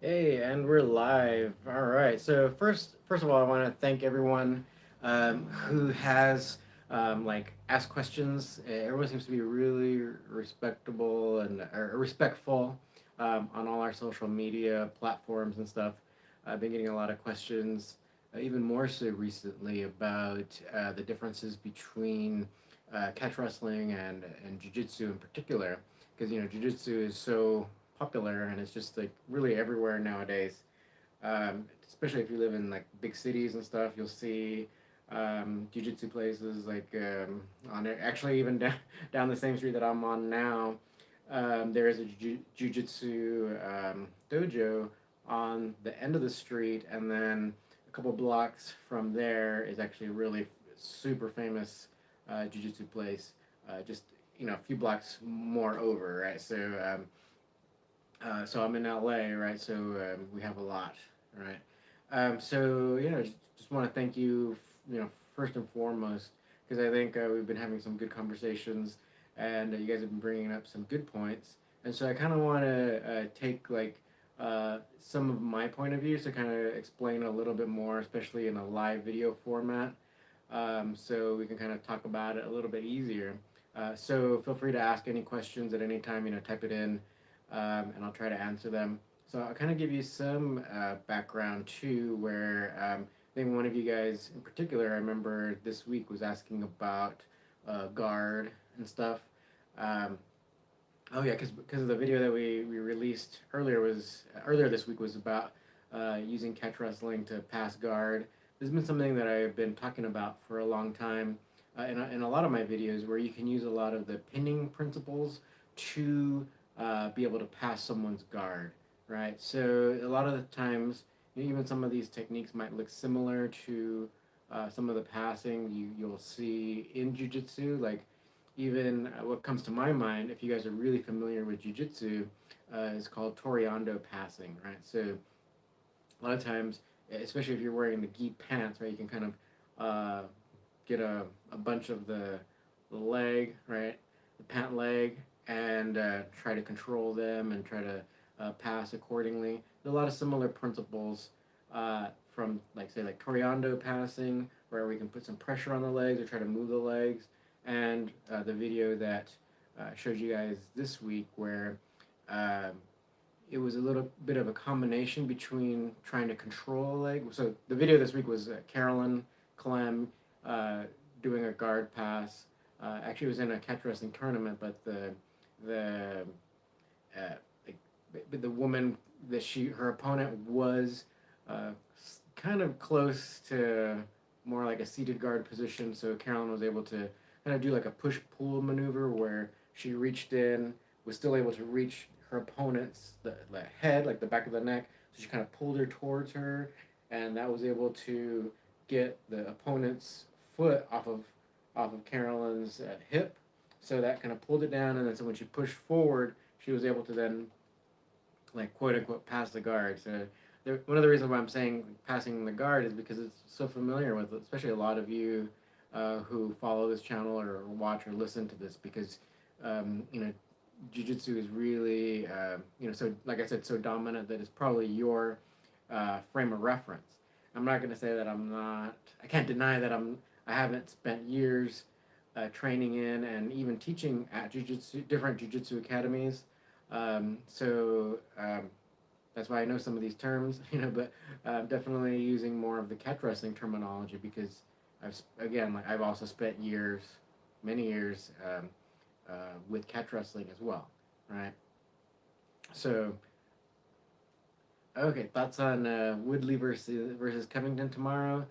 Hey, and we're live. All right. So first of all, I want to thank everyone who has asked questions. Everyone seems to be really respectable and respectful on all our social media platforms and stuff. I've been getting a lot of questions, even more so recently, about the differences between catch wrestling and jiu-jitsu in particular, because jiu-jitsu is so popular and it's just like really everywhere nowadays. Especially if you live in like big cities and stuff, you'll see jiu-jitsu places like actually even down the same street that I'm on now. There is a jiu-jitsu dojo on the end of the street, and then a couple blocks from there is actually a really super famous jiu-jitsu place. Just a few blocks more over, right? So I'm in LA, right? So we have a lot, right? So just want to thank you, first and foremost, because I think we've been having some good conversations, and you guys have been bringing up some good points. And so I kind of want to take some of my point of view to kind of explain a little bit more, especially in a live video format, so we can kind of talk about it a little bit easier. So feel free to ask any questions at any time. Type it in, and I'll try to answer them. So I'll kind of give you some background too, where I think one of you guys in particular, I remember this week was asking about guard and stuff. Um, oh yeah, because of the video that we released earlier this week was about using catch wrestling to pass guard. This has been something that I've been talking about for a long time in a lot of my videos, where you can use a lot of the pinning principles to be able to pass someone's guard, right? So a lot of the times, even some of these techniques might look similar to some of the passing you'll see in jujitsu. Like even what comes to my mind, if you guys are really familiar with jujitsu, is called Toriando passing, right? So a lot of times, especially if you're wearing the gi pants, right, you can kind of get a bunch of the leg, right, the pant leg, and try to control them and try to pass accordingly. There's a lot of similar principles from like say like Toriando passing, where we can put some pressure on the legs or try to move the legs, and the video that showed you guys this week where um, it was a little bit of a combination between trying to control a leg. So the video this week was Carolyn Clem uh, doing a guard pass. Actually, it was in a catch wrestling tournament, but the uh, like, the woman that her opponent was uh, kind of close to more like a seated guard position. So Carolyn was able to kind of do like a push pull maneuver where she reached in, was still able to reach her opponent's the head, like the back of the neck. So she kind of pulled her towards her, and that was able to get the opponent's foot off of Carolyn's hip. So that kind of pulled it down, and then so when she pushed forward, she was able to then like quote unquote pass the guard. So one of the reasons why I'm saying passing the guard is because it's so familiar with, especially a lot of you who follow this channel or watch or listen to this, because jujitsu is really so like I said, so dominant that it's probably your frame of reference. I'm not going to say that I'm not. I can't deny that I haven't spent years training in and even teaching at different jujitsu academies. So that's why I know some of these terms, but definitely using more of the catch wrestling terminology, because I've also spent years, many years, with catch wrestling as well, right? So okay, thoughts on Woodley versus Covington tomorrow?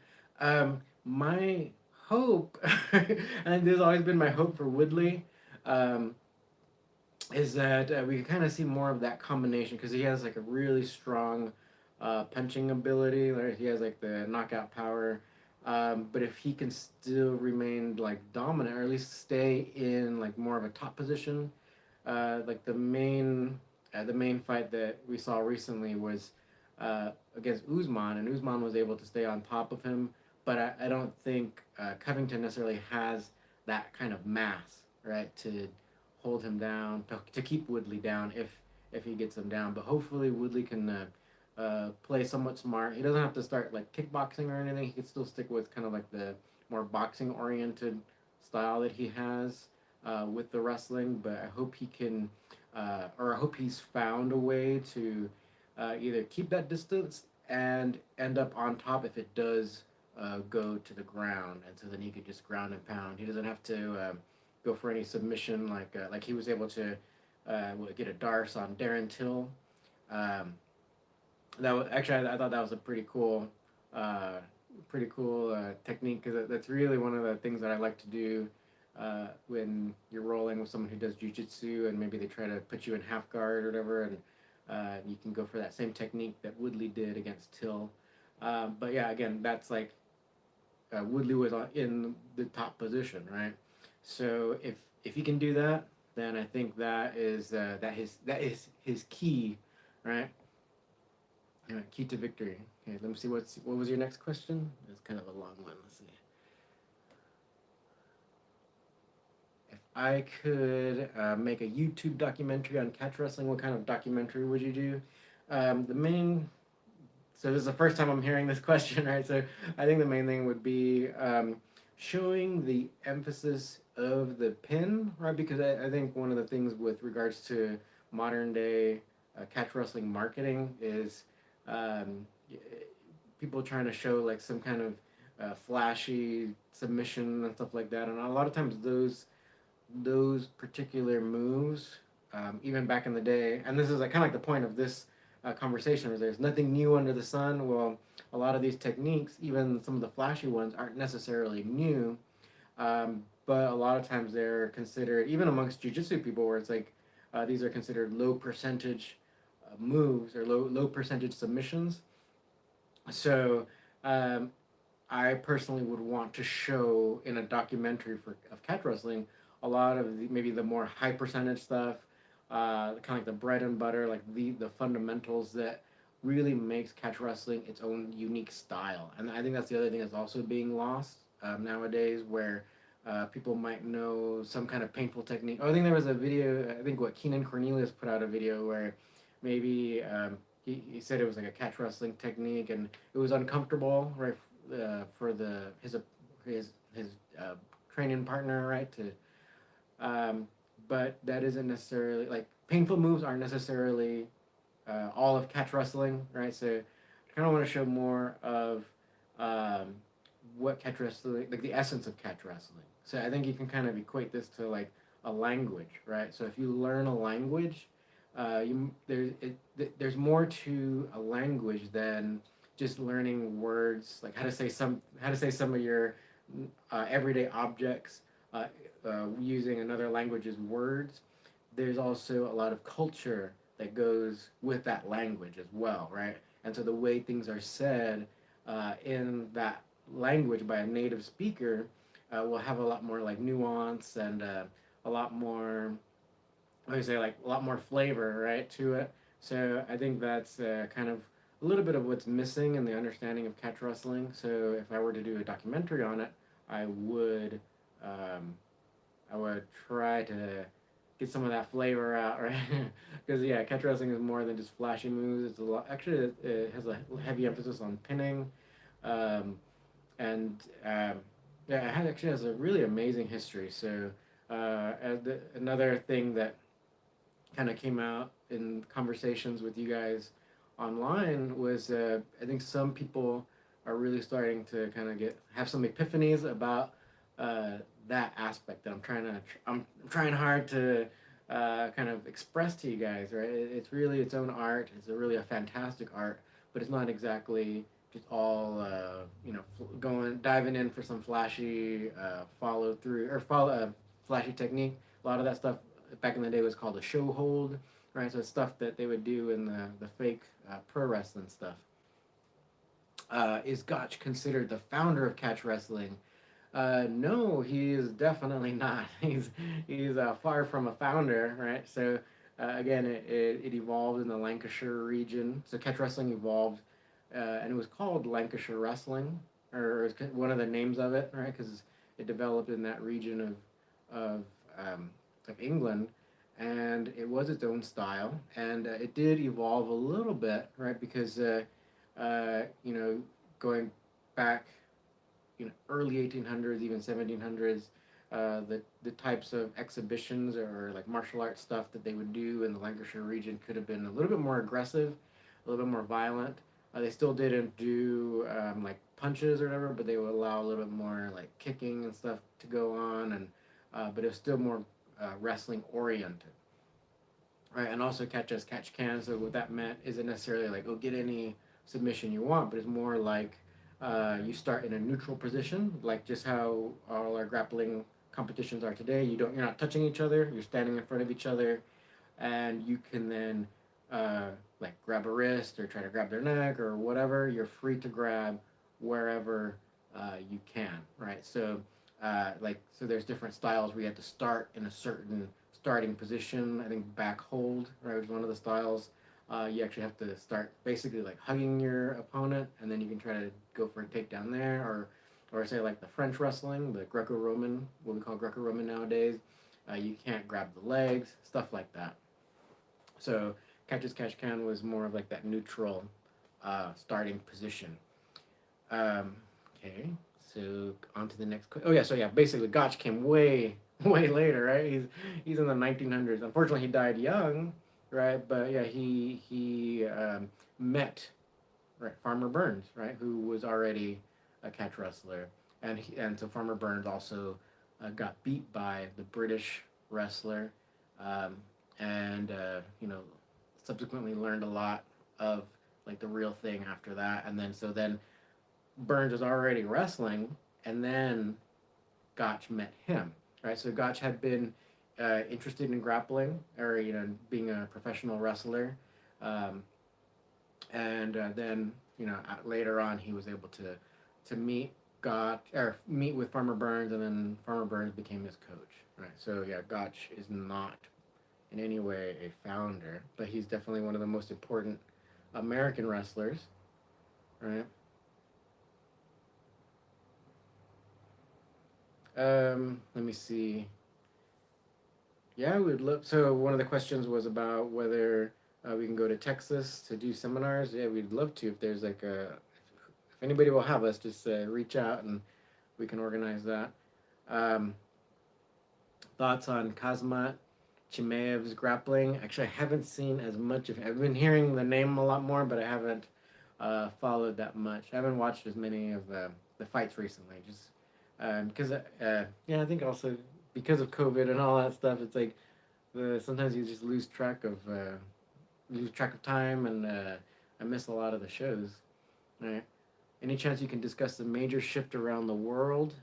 My hope, and there's always been my hope for Woodley, um, is that we can kind of see more of that combination, because he has like a really strong punching ability. Like he has like the knockout power. But if he can still remain like dominant, or at least stay in like more of a top position, like the main fight that we saw recently was against Usman, and Usman was able to stay on top of him. But I don't think Covington necessarily has that kind of mass, right, to hold him down, to keep Woodley down if he gets him down. But hopefully Woodley can play somewhat smart. He doesn't have to start like kickboxing or anything. He could still stick with kind of like the more boxing oriented style that he has with the wrestling. But I hope he can, or I hope he's found a way to either keep that distance and end up on top if it does go to the ground, and so then he could just ground and pound. He doesn't have to go for any submission like he was able to get a Darce on Darren Till. Um, that was actually I thought that was a uh, pretty cool technique because that's really one of the things that I like to do when you're rolling with someone who does jujitsu and maybe they try to put you in half guard or whatever, and you can go for that same technique that Woodley did against Till. But yeah, again, that's like Woodley was in the top position, right? So if he can do that, then I think that is his key, right? Key to victory. Okay, let me see what was your next question? It's kind of a long one. Let's see. If I could make a YouTube documentary on catch wrestling, what kind of documentary would you do? The main. So this is the first time I'm hearing this question, right? So I think the main thing would be showing the emphasis of the pin, right? Because I think one of the things with regards to modern day catch wrestling marketing is um, people trying to show like some kind of flashy submission and stuff like that, and a lot of times those particular moves, even back in the day, and this is like kind of like the point of this conversation, is there's nothing new under the sun. Well, a lot of these techniques, even some of the flashy ones, aren't necessarily new, but a lot of times they're considered, even amongst jujitsu people, where it's like these are considered low percentage moves or low percentage submissions. So um, I personally would want to show in a documentary for of catch wrestling a lot of maybe the more high percentage stuff, kind of like the bread and butter, like the fundamentals that really makes catch wrestling its own unique style. And I think that's the other thing that's also being lost nowadays, where people might know some kind of painful technique. Oh, I think there was a video. I think what Keenan Cornelius put out a video where maybe he said it was like a catch wrestling technique and it was uncomfortable, right, for his training partner, right? To but that isn't necessarily like painful moves aren't necessarily all of catch wrestling, right? So I kind of want to show more of um, what catch wrestling, like the essence of catch wrestling. So I think you can kind of equate this to like a language, right? So if you learn a language, there's more to a language than just learning words, like how to say some of your everyday objects uh, using another language's words. There's also a lot of culture that goes with that language as well, right? And so the way things are said in that language by a native speaker will have a lot more like nuance and a lot more, I would say, like a lot more flavor, right, to it. So I think that's kind of a little bit of what's missing in the understanding of catch wrestling. So if I were to do a documentary on it, I would um, I would try to get some of that flavor out, right? Because yeah, catch wrestling is more than just flashy moves. It's a lot. Actually, it has a heavy emphasis on pinning, um, and yeah, actually has a really amazing history. So another thing that kind of came out in conversations with you guys online was I think some people are really starting to kind of get have some epiphanies about uh, that aspect that I'm trying hard to kind of express to you guys, right? It's really its own art. It's a fantastic art, but it's not exactly just all going diving in for some flashy follow through or follow flashy technique. A lot of that stuff back in the day was called a show hold, right? So it's stuff that they would do in the fake pro wrestling stuff. Is Gotch considered the founder of catch wrestling? No, he is definitely not. He's far from a founder, right? So again, it evolved in the Lancashire region. So catch wrestling evolved, and it was called Lancashire wrestling, or it was one of the names of it, right? Because it developed in that region of of England, and it was its own style, and it did evolve a little bit, right? Because you know, going back, you know, early 1800s, even 1700s, the types of exhibitions or like martial arts stuff that they would do in the Lancashire region could have been a little bit more aggressive, a little bit more violent. They still didn't do like punches or whatever, but they would allow a little bit more like kicking and stuff to go on, and but it was still more wrestling oriented, right? And also catch as catch can. So what that meant isn't necessarily like, oh, get any submission you want, but it's more like you start in a neutral position, like just how all our grappling competitions are today. You're not touching each other. You're standing in front of each other, and you can then uh, like grab a wrist or try to grab their neck or whatever. You're free to grab wherever you can, right? So so there's different styles where you have to start in a certain starting position. I think back hold, right, is one of the styles. You actually have to start basically like hugging your opponent, and then you can try to go for a takedown there, or say like the French wrestling, the Greco-Roman, what we call Greco-Roman nowadays. You can't grab the legs, stuff like that. So catch as catch can was more of like that neutral starting position. Um, okay, so on to the next. Oh yeah, so yeah, basically Gotch came way way later, right? He's in the 1900s. Unfortunately, he died young, right? But yeah, he met, right, Farmer Burns, right, who was already a catch wrestler, and so Farmer Burns also got beat by the British wrestler, um, and you know, subsequently learned a lot of like the real thing after that, and then Burns was already wrestling, and then Gotch met him, right? So Gotch had been interested in grappling, or you know, being a professional wrestler, um, and then you know, later on he was able to meet Gotch or meet with Farmer Burns, and then Farmer Burns became his coach, right? So yeah, Gotch is not in any way a founder, but he's definitely one of the most important American wrestlers, right? Let me see. Yeah, we'd love. So one of the questions was about whether we can go to Texas to do seminars. Yeah, we'd love to. If there's like if anybody will have us, just reach out and we can organize that. Um, Thoughts on Kazmat Chimaev's grappling? Actually, I haven't seen as much of. I've been hearing the name a lot more, but I haven't followed that much. I haven't watched as many of the fights recently, just because yeah, I think also because of COVID and all that stuff, it's like sometimes you just lose track of time, and I miss a lot of the shows. All right. Any chance you can discuss the major shift around the world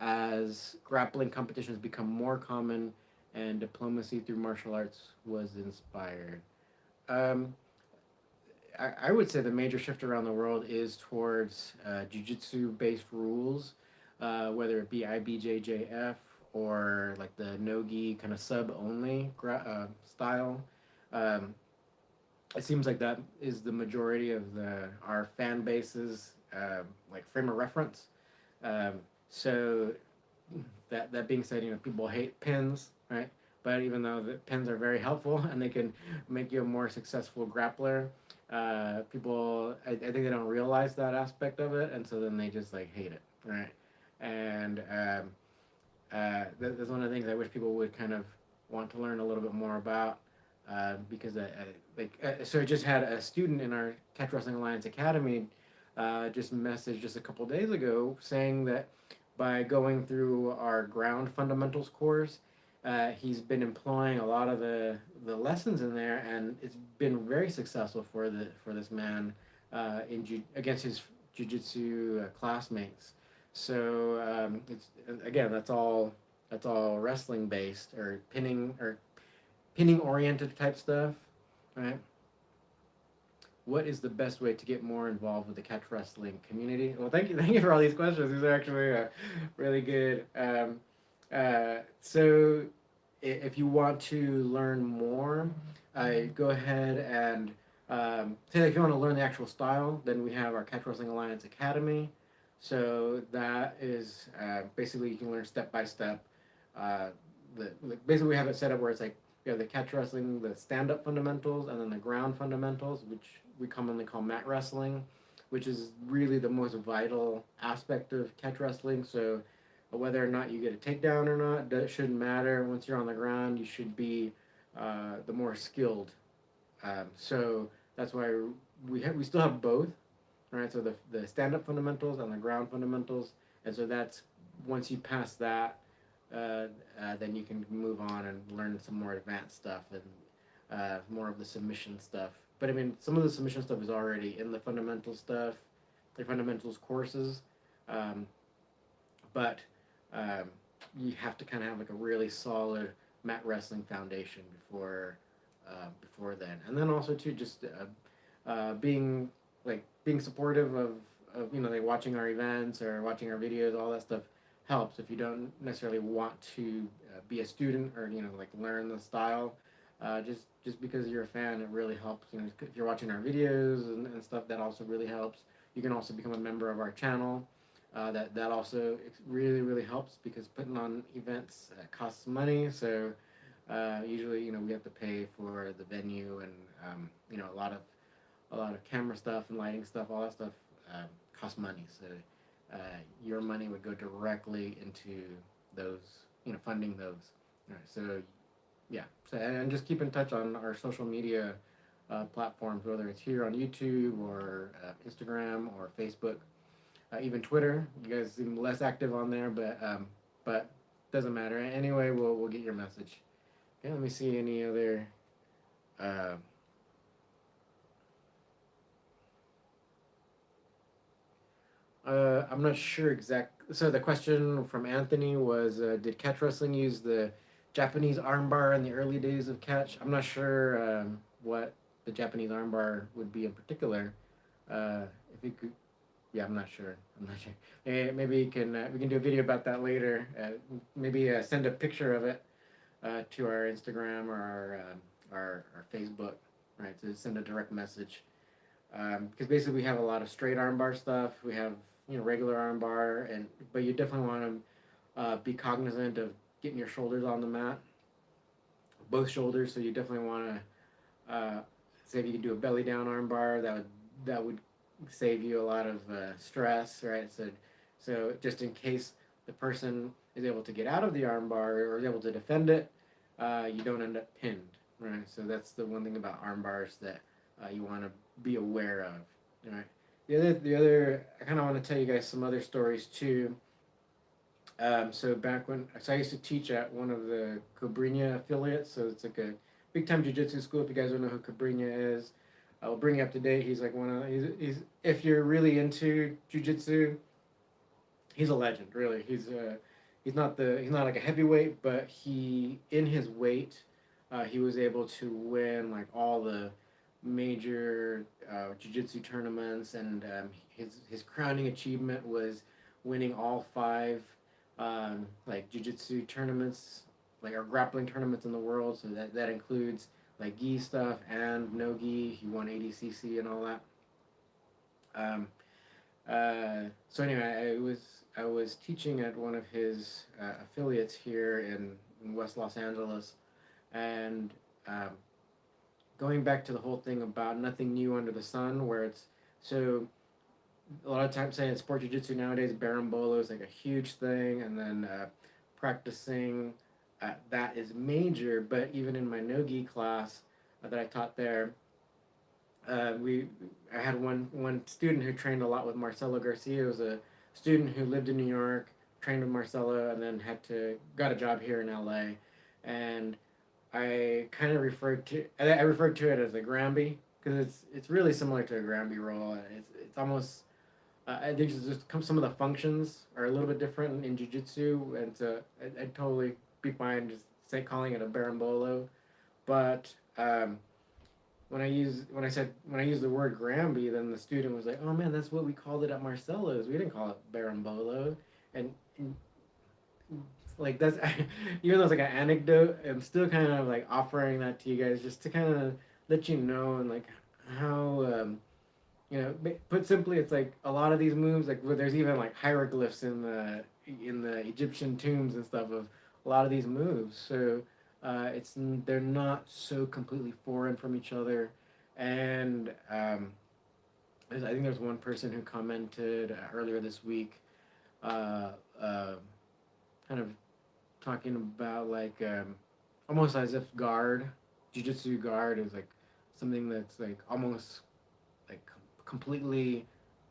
as grappling competitions become more common and diplomacy through martial arts was inspired? Um, I would say the major shift around the world is towards jiu-jitsu based rules, whether it be IBJJF or like the no-gi kind of sub only style. Um, it seems like that is the majority of our fan base's like frame of reference. Um, so that being said, you know, people hate pins, right? But even though the pins are very helpful and they can make you a more successful grappler, people I think they don't realize that aspect of it, and so then they just like hate it, right? And that's one of the things I wish people would kind of want to learn a little bit more about. Because so I just had a student in our Catch Wrestling Alliance Academy just messaged just a couple days ago saying that by going through our ground fundamentals course, he's been employing a lot of the lessons in there, and it's been very successful for this man against his jujitsu classmates. So it's again, that's all wrestling based or pinning oriented type stuff, right? What is the best way to get more involved with the catch wrestling community? Well, thank you for all these questions. These are actually really good. So, if you want to learn more, go ahead and say if you want to learn the actual style, then we have our Catch Wrestling Alliance Academy. So that is basically you can learn step by step. Basically we have it set up where it's like We have the catch wrestling, the stand up fundamentals, and then the ground fundamentals, which we commonly call mat wrestling, which is really the most vital aspect of catch wrestling. So whether or not you get a takedown or not, that shouldn't matter. Once you're on the ground, you should be the more skilled. So that's why we still have both, right? So the stand up fundamentals and the ground fundamentals, and so that's once you pass that, then you can move on and learn some more advanced stuff and more of the submission stuff. But I mean, some of the submission stuff is already in the fundamental stuff, the fundamentals courses, um, but um, you have to kind of have like a really solid mat wrestling foundation before then, and then also too just being being supportive of like watching our events or watching our videos, all that stuff helps if you don't necessarily want to be a student or like learn the style. Just because you're a fan, it really helps. If you're watching our videos and stuff, that also really helps. You can also become a member of our channel. That also really really helps because putting on events costs money. So usually we have to pay for the venue and a lot of camera stuff and lighting stuff, all that stuff costs money. So your money would go directly into those, funding those. All right, so yeah, so and just keep in touch on our social media platforms, whether it's here on YouTube or Instagram or Facebook, even Twitter. You guys seem less active on there, but doesn't matter. Anyway, we'll get your message. Okay, let me see any other. Uh, I'm not sure exact. So the question from Anthony was, did catch wrestling use the Japanese armbar in the early days of catch? I'm not sure what the Japanese armbar would be in particular. If you could, yeah, I'm not sure. I'm not sure. Maybe we can do a video about that later. Maybe send a picture of it to our Instagram or our Facebook, right? To send a direct message. Because basically we have a lot of straight armbar stuff. We have regular armbar, but you definitely want to be cognizant of getting your shoulders on the mat, both shoulders. So you definitely want to say if you could do a belly down armbar, that would save you a lot of stress, right? So just in case the person is able to get out of the armbar or is able to defend it, you don't end up pinned, right? So that's the one thing about armbars that you want to be aware of, right? The other, I kind of want to tell you guys some other stories too. So I used to teach at one of the Cobrinha affiliates. So it's like a big time jiu-jitsu school. If you guys don't know who Cobrinha is, I'll bring you up to date. He's like he's if you're really into jiu-jitsu, he's a legend. Really, he's not like a heavyweight, but he in his weight, he was able to win like all the major jiu-jitsu tournaments, and his crowning achievement was winning all five like jiu-jitsu tournaments, like our grappling tournaments in the world. So that includes like gi stuff and no gi. He won ADCC and all that. Um, so anyway, I was teaching at one of his affiliates here in West Los Angeles, and going back to the whole thing about nothing new under the sun, where it's so a lot of times saying sport jiu-jitsu nowadays, berimbolo is like a huge thing, and then practicing that is major. But even in my no-gi class that I taught there, I had one student who trained a lot with Marcelo Garcia. It was a student who lived in New York, trained with Marcelo, and then got a job here in LA, and I referred to it as a Granby because it's really similar to a Granby roll. It's almost I think it's just some of the functions are a little bit different in jiu-jitsu, and so I'd totally be fine just calling it a berimbolo. But when I used the word Granby, then the student was like, "Oh man, that's what we called it at Marcelo's. We didn't call it berimbolo." And like that's even though it's like an anecdote, I'm still kind of like offering that to you guys just to kind of let you know and like how put simply, it's like a lot of these moves, like where there's even like hieroglyphs in the Egyptian tombs and stuff of a lot of these moves. So they're not so completely foreign from each other, and I think there's one person who commented earlier this week, uh, uh, kind of talking about like almost as if jujitsu guard is like something that's like almost like completely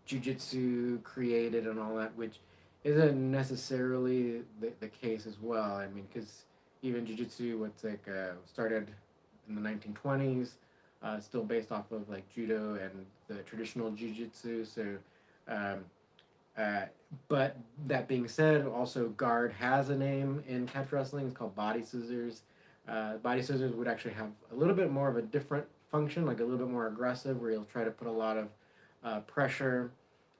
jujitsu created and all that, which isn't necessarily the case as well. I mean, because even jujitsu, what's like started in the 1920s, still based off of like judo and the traditional jujitsu. So, um, uh, but that being said, also guard has a name in catch wrestling. It's called body scissors. Body scissors would actually have a little bit more of a different function, like a little bit more aggressive, where you'll try to put a lot of pressure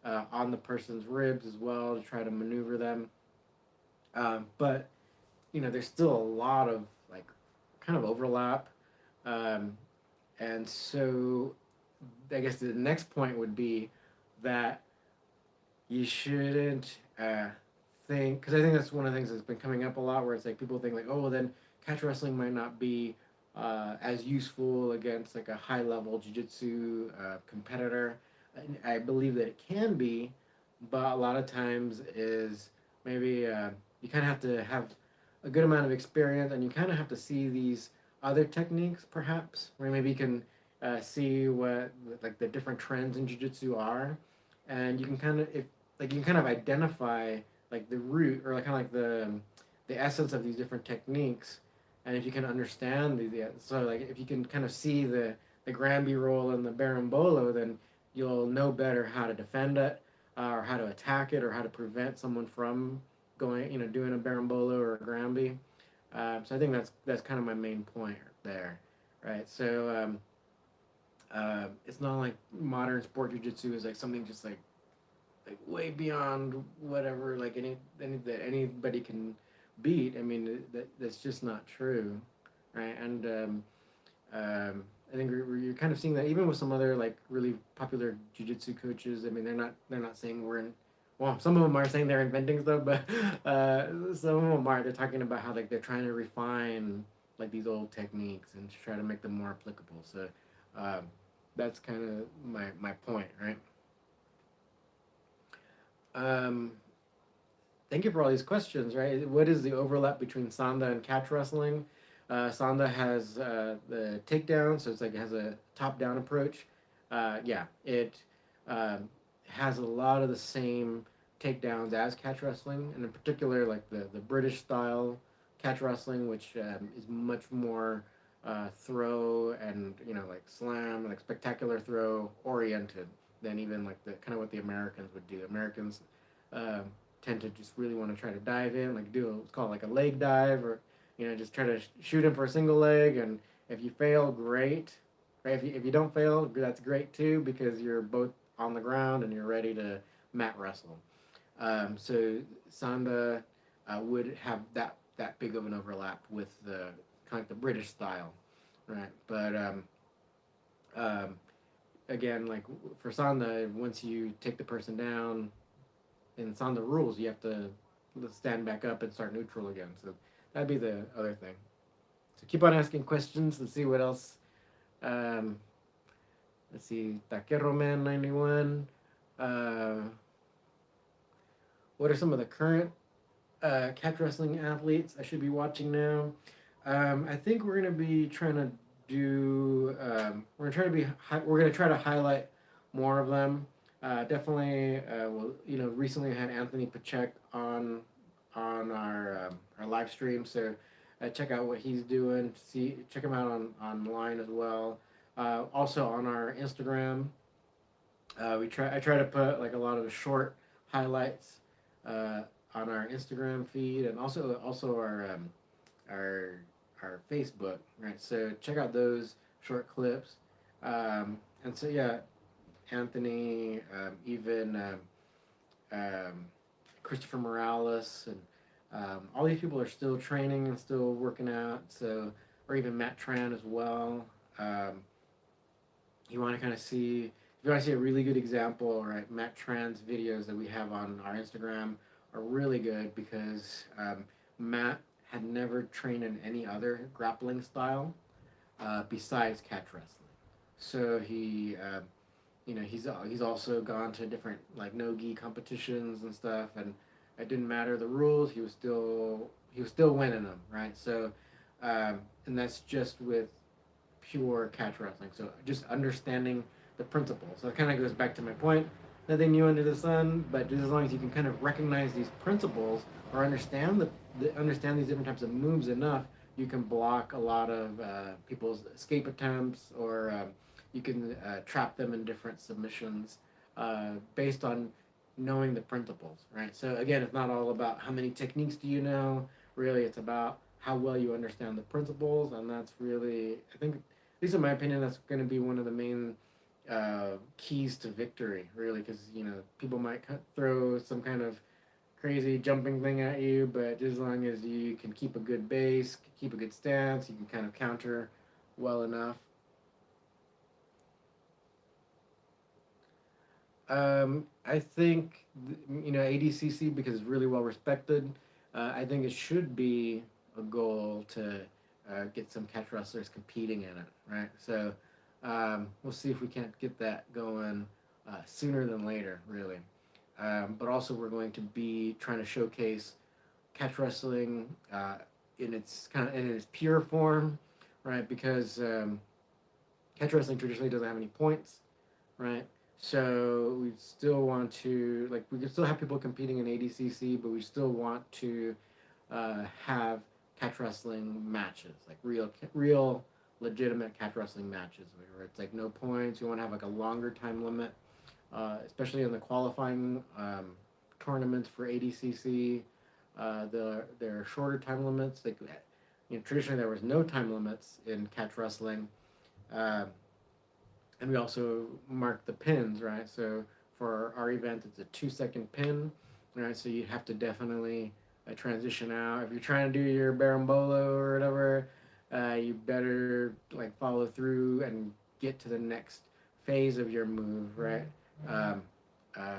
on the person's ribs as well to try to maneuver them. But there's still a lot of like kind of overlap, um, and so I guess the next point would be that you shouldn't think, because I think that's one of the things that's been coming up a lot, where it's like people think like, oh, well, then catch wrestling might not be as useful against like a high level jiu-jitsu competitor. And I believe that it can be, but a lot of times is maybe you kind of have to have a good amount of experience, and you kind of have to see these other techniques perhaps, where maybe you can see what like the different trends in jiu-jitsu are, and you can kind of, if like, you can kind of identify like the root, or like kind of like the essence of these different techniques, and if you can understand these, yeah, so like if you can kind of see the Granby roll and the Berimbolo, then you'll know better how to defend it, or how to attack it, or how to prevent someone from going, doing a Berimbolo or a Granby. So I think that's kind of my main point there, right? So it's not like modern sport jujitsu is like something just like way beyond whatever like any that anybody can beat. I mean, that's just not true, right? And I think you're kind of seeing that even with some other like really popular jiu-jitsu coaches. I mean, they're not saying we're in. Well, some of them are saying they're inventing stuff, but some of them aren't. They're talking about how like they're trying to refine like these old techniques and to try to make them more applicable. So um, that's kind of my point, right? Um, Thank you for all these questions, right? What is the overlap between Sanda and catch wrestling? Sanda has the takedown, so it's like it has a top-down approach. Yeah, it um, has a lot of the same takedowns as catch wrestling, and in particular, like the British style catch wrestling, which is much more throw and like slam, like spectacular throw oriented than even like the kind of what the Americans would do. Americans um, tend to just really want to try to dive in, like do what's called like a leg dive, or just try to shoot him for a single leg. And if you fail, great. Right? If you don't fail, that's great too, because you're both on the ground and you're ready to mat wrestle. So Sanda would have that big of an overlap with the kind of the British style, right? But um, again, like for Sanda, once you take the person down, and it's on the rules. You have to stand back up and start neutral again. So that'd be the other thing. So keep on asking questions. Let's see what else. Um, let's see. Taquero Man 91. Uh, what are some of the current catch wrestling athletes I should be watching now? I think we're gonna be trying to do. We're gonna try to be. We're gonna try to highlight more of them. Definitely. Well, recently I had Anthony Pachek on our live stream, so check out what he's doing. Check him out online as well. Also on our Instagram, I try to put like a lot of the short highlights uh, on our Instagram feed, and also our our Facebook, right? So check out those short clips. And so yeah, Anthony, even Christopher Morales, and all these people are still training and still working out. So, or even Matt Tran as well. Um, you want to kind of see, if you want to see a really good example, right? Matt Tran's videos that we have on our Instagram are really good, because Matt had never trained in any other grappling style besides catch wrestling. So he's also gone to different like no gi competitions and stuff, and it didn't matter the rules. He was still winning them, right? So, and that's just with pure catch wrestling. So just understanding the principles. So it kind of goes back to my point. Nothing new under the sun, but just as long as you can kind of recognize these principles or understand these different types of moves enough, you can block a lot of people's escape attempts, or you can trap them in different submissions based on knowing the principles, right? So again, it's not all about how many techniques do you know. Really, it's about how well you understand the principles, and that's really, I think, at least in my opinion, that's going to be one of the main keys to victory. Really, because people might throw some kind of crazy jumping thing at you, but as long as you can keep a good base, keep a good stance, you can kind of counter well enough. I think ADCC, because it's really well respected. I think it should be a goal to get some catch wrestlers competing in it, right? So we'll see if we can't get that going sooner than later, really. But also, we're going to be trying to showcase catch wrestling in its pure form, right? Because catch wrestling traditionally doesn't have any points, right? So we still want to, like, we can still have people competing in ADCC, but we still want to have catch wrestling matches, like real legitimate catch wrestling matches, where it's like no points. We want to have like a longer time limit, especially in the qualifying tournaments for ADCC. There are shorter time limits. Like, traditionally there was no time limits in catch wrestling. Uh, and we also mark the pins, right? So for our event, it's a 2 second pin, right? So you have to definitely transition out. If you're trying to do your berimbolo or whatever, you better like follow through and get to the next phase of your move, right? Um,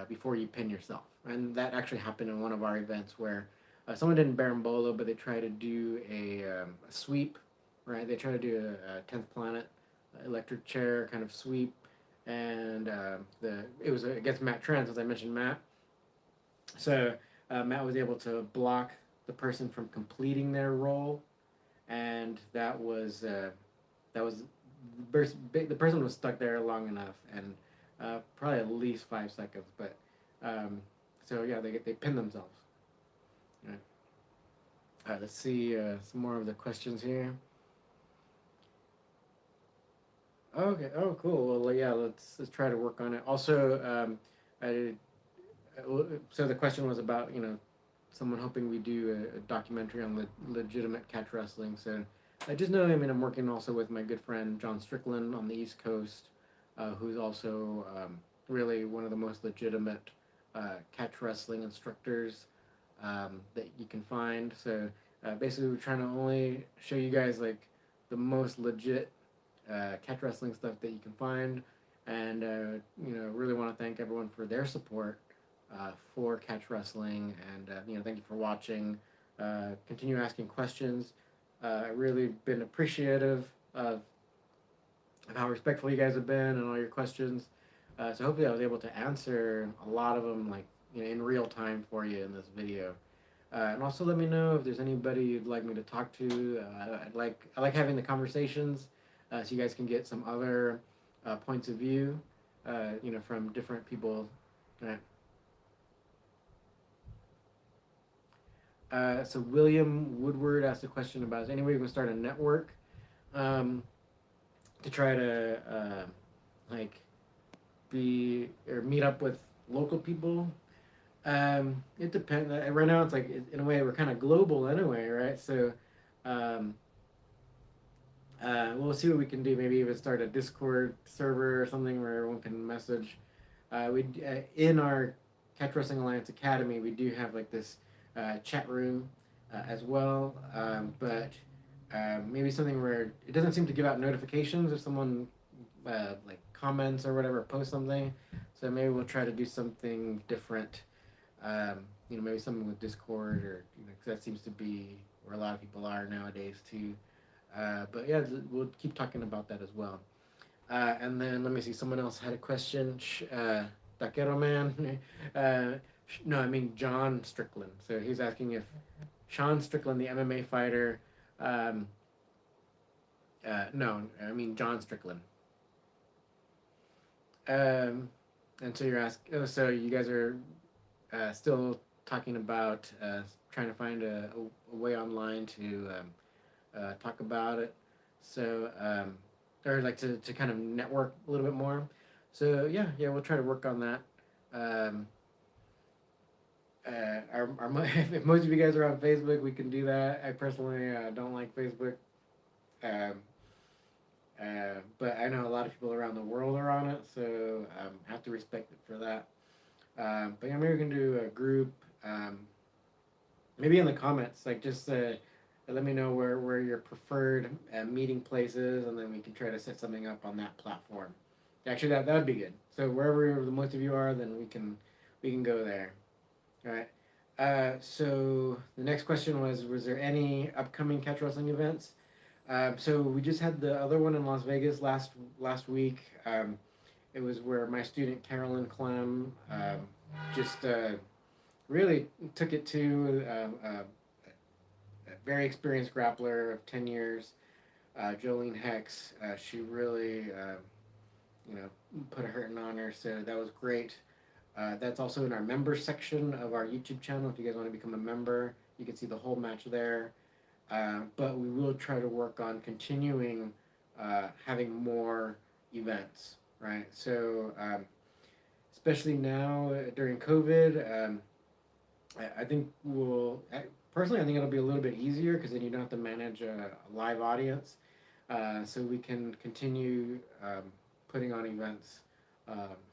Before you pin yourself. And that actually happened in one of our events where someone didn't berimbolo, but they tried to do a sweep, right? They tried to do a 10th planet electric chair kind of sweep, and it was against Matt Trent, as I mentioned Matt. So Matt was able to block the person from completing their role, and that was the person was stuck there long enough, and probably at least 5 seconds. But so yeah, they pinned themselves. All right. All right, let's see some more of the questions here. Okay. Oh, cool. Well, yeah. Let's try to work on it. Also, I, so the question was about someone hoping we do a documentary on legitimate catch wrestling. So I just know. I mean, I'm working also with my good friend John Strickland on the East Coast, who's also really one of the most legitimate catch wrestling instructors that you can find. So basically, we're trying to only show you guys like the most legit catch wrestling stuff that you can find, and really want to thank everyone for their support for catch wrestling, and thank you for watching. Continue asking questions. I really been appreciative of how respectful you guys have been and all your questions. So hopefully I was able to answer a lot of them like in real time for you in this video. And also let me know if there's anybody you'd like me to talk to. I like having the conversations, so you guys can get some other points of view, from different people. Right. So William Woodward asked a question about, is any way we can start a network um, to try to like be or meet up with local people. It depends. Right now, it's like in a way we're kind of global anyway, right? So, um, we'll see what we can do. Maybe even start a Discord server or something where everyone can message. In our Catch Wrestling Alliance Academy, we do have like this chat room as well, but maybe something where it doesn't seem to give out notifications if someone like comments or whatever, post something. So maybe we'll try to do something different. Maybe something with Discord, or 'cause that seems to be where a lot of people are nowadays too. But yeah, we'll keep talking about that as well. And then let me see. Someone else had a question. Taquero man. No, I mean John Strickland. So he's asking if Sean Strickland, the MMA fighter. Um, no, I mean John Strickland. Um, and so you're asking. Oh, so you guys are still talking about trying to find a way online to talk about it. So, or like to kind of network a little bit more. So yeah, we'll try to work on that. Um, if most of you guys are on Facebook, we can do that. I personally don't like Facebook, um, but I know a lot of people around the world are on it, so I have to respect it for that. But yeah, maybe we can do a group. Maybe in the comments, like just let me know where your preferred meeting place is, and then we can try to set something up on that platform. Actually, that would be good. So wherever the most of you are, then we can go there. All right. So the next question was there any upcoming catch wrestling events? So we just had the other one in Las Vegas last week. It was where my student Carolyn Clem just really took it to a very experienced grappler of 10 years, Jolene Hex. She really put a hurting on her, so that was great. That's also in our members section of our YouTube channel. If you guys want to become a member, you can see the whole match there. But we will try to work on continuing having more events, right? So, especially now during COVID, I think personally, I think it'll be a little bit easier because then you don't have to manage a live audience. So we can continue putting on events,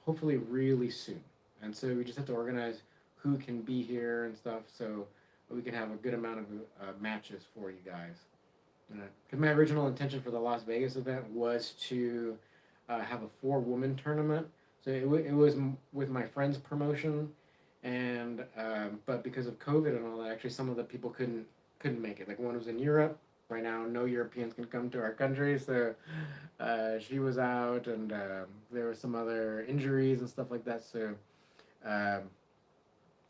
hopefully really soon. And so we just have to organize who can be here and stuff, so we can have a good amount of matches for you guys. Because my original intention for the Las Vegas event was to have a 4-woman tournament. So it was with my friend's promotion, and but because of COVID and all that, actually some of the people couldn't make it. Like one was in Europe. Right now, no Europeans can come to our country, so she was out, and there were some other injuries and stuff like that. So um,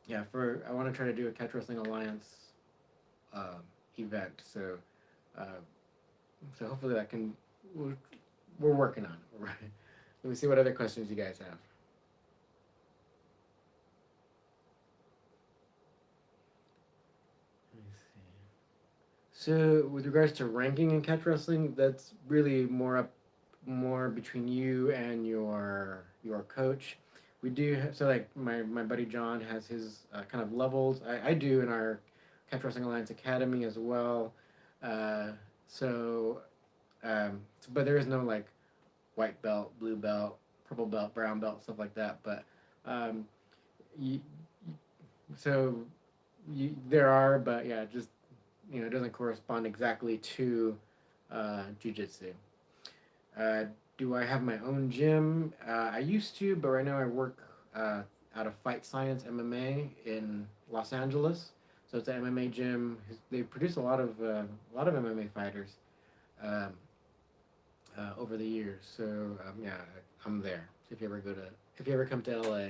yeah, I want to try to do a Catch Wrestling Alliance um, event. Uh, so hopefully that can. We're working on it. Right. Let me see what other questions you guys have. Let me see. So with regards to ranking in catch wrestling, that's really more between you and your coach. We do so like my buddy John has his kind of levels. I do in our Catch Wrestling Alliance Academy as well. Uh, so, but there is no like white belt, blue belt, purple belt, brown belt, stuff like that. But um, you, so there are, but yeah, just it doesn't correspond exactly to jujitsu. Uh, do I have my own gym? I used to, but right now I work out of Fight Science MMA in Los Angeles. So it's an MMA gym. They produce a lot of MMA fighters um, over the years. So yeah, I'm there. So if you ever come to LA.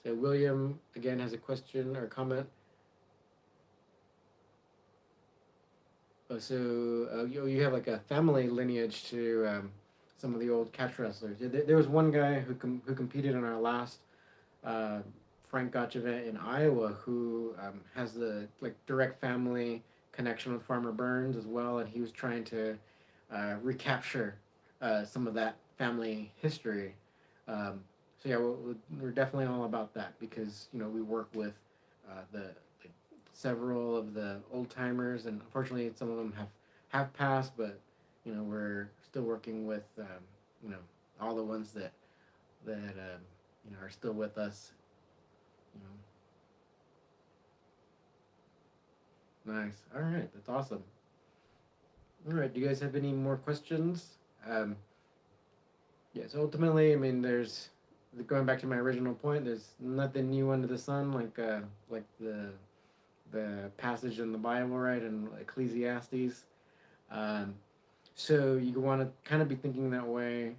So William again has a question or comment. You have like a family lineage to some of the old catch wrestlers. There was one guy who competed in our last uh, Frank Gotch event in Iowa who has the like direct family connection with Farmer Burns as well, and he was trying to recapture some of that family history. Um, so yeah, we're definitely all about that because we work with the several of the old timers, and unfortunately, some of them have passed. But we're still working with you know all the ones that are still with us. Nice. All right, that's awesome. All right, do you guys have any more questions? Um, yeah. So ultimately, I mean, there's going back to my original point. There's nothing new under the sun, like the the passage in the Bible, right, in Ecclesiastes. Um, so you want to kind of be thinking that way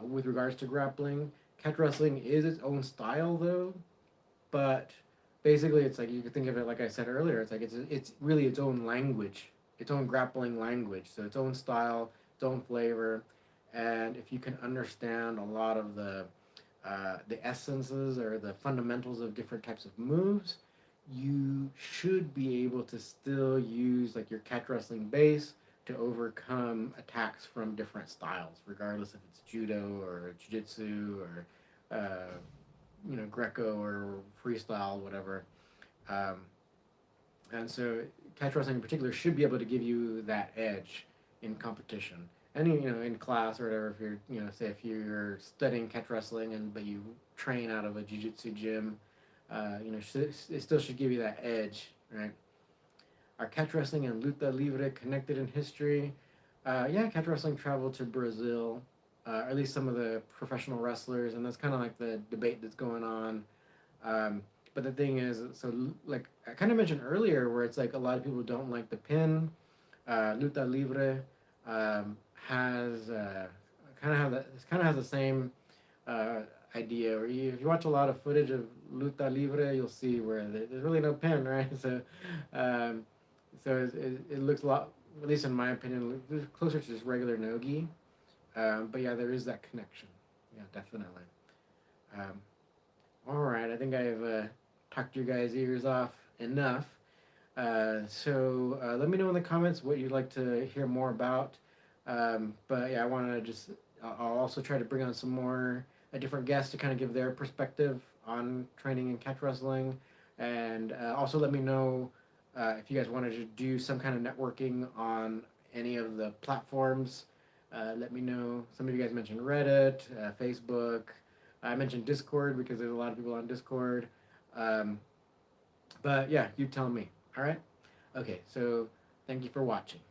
with regards to grappling. Catch wrestling is its own style, though, but basically it's like you could think of it like I said earlier. It's like it's really its own language, its own grappling language. So its own style, its own flavor, and if you can understand a lot of the essences or the fundamentals of different types of moves, you should be able to still use like your catch wrestling base to overcome attacks from different styles, regardless if it's judo or jiu-jitsu or Greco or freestyle, whatever. Um, and so catch wrestling in particular should be able to give you that edge in competition. And in class or whatever, if you're say if you're studying catch wrestling and but you train out of a jiu-jitsu gym, it still should give you that edge, right? Are catch wrestling and luta libre connected in history? Yeah, catch wrestling traveled to Brazil, or at least some of the professional wrestlers, and that's kind of like the debate that's going on. Um, but the thing is, so like I kind of mentioned earlier, where it's like a lot of people don't like the pin. Luta libre has kind of have that. It kind of has the same uh, idea. Or if you watch a lot of footage of luta libre, you'll see where there's really no pin, right? Um, it looks a lot, at least in my opinion, closer to just regular nogi. But yeah, there is that connection. Yeah, definitely. Um, all right, I think I've talked your guys' ears off enough. Let me know in the comments what you'd like to hear more about. But yeah, I want to just, I'll also try to bring on some more, different guests to kind of give their perspective on training and catch wrestling. And also let me know if you guys wanted to do some kind of networking on any of the platforms. Let me know. Some of you guys mentioned Reddit, Facebook. I mentioned Discord because there's a lot of people on Discord. Um, but yeah, you tell me. All right? Okay, so thank you for watching.